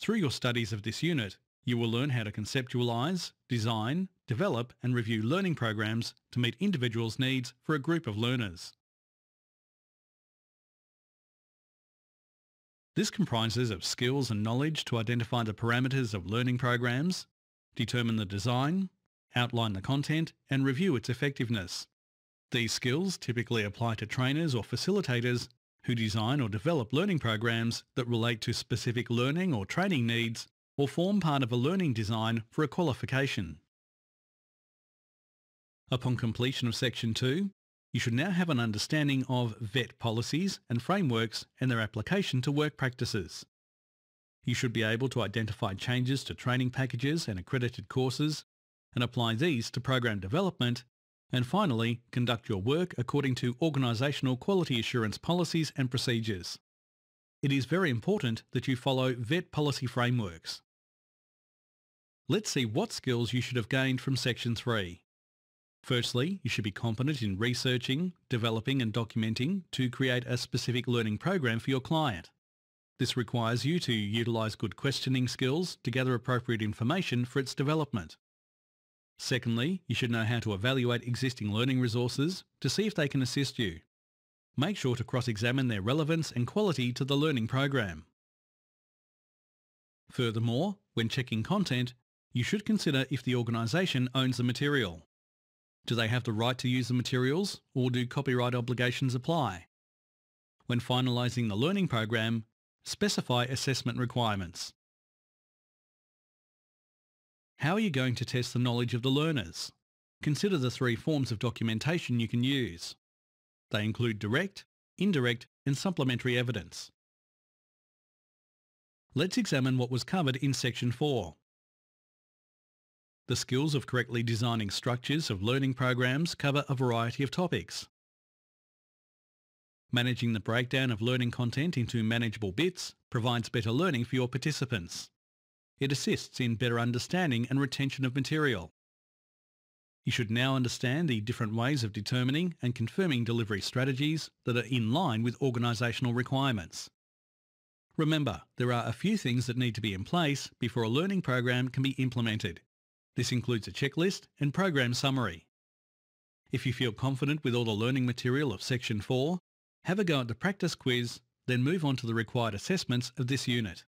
Through your studies of this unit, you will learn how to conceptualise, design, develop and review learning programs to meet individuals' needs for a group of learners. This comprises of skills and knowledge to identify the parameters of learning programs, determine the design, outline the content and review its effectiveness. These skills typically apply to trainers or facilitators who design or develop learning programs that relate to specific learning or training needs or form part of a learning design for a qualification. Upon completion of Section 2, you should now have an understanding of VET policies and frameworks and their application to work practices. You should be able to identify changes to training packages and accredited courses and apply these to program development, and finally, conduct your work according to organisational quality assurance policies and procedures. It is very important that you follow VET policy frameworks. Let's see what skills you should have gained from Section 3. Firstly, you should be competent in researching, developing and documenting to create a specific learning program for your client. This requires you to utilise good questioning skills to gather appropriate information for its development. Secondly, you should know how to evaluate existing learning resources to see if they can assist you. Make sure to cross-examine their relevance and quality to the learning program. Furthermore, when checking content, you should consider if the organisation owns the material. Do they have the right to use the materials, or do copyright obligations apply? When finalising the learning program, specify assessment requirements. How are you going to test the knowledge of the learners? Consider the 3 forms of documentation you can use. They include direct, indirect and supplementary evidence. Let's examine what was covered in Section 4. The skills of correctly designing structures of learning programs cover a variety of topics. Managing the breakdown of learning content into manageable bits provides better learning for your participants. It assists in better understanding and retention of material. You should now understand the different ways of determining and confirming delivery strategies that are in line with organisational requirements. Remember, there are a few things that need to be in place before a learning program can be implemented. This includes a checklist and program summary. If you feel confident with all the learning material of Section 4, have a go at the practice quiz, then move on to the required assessments of this unit.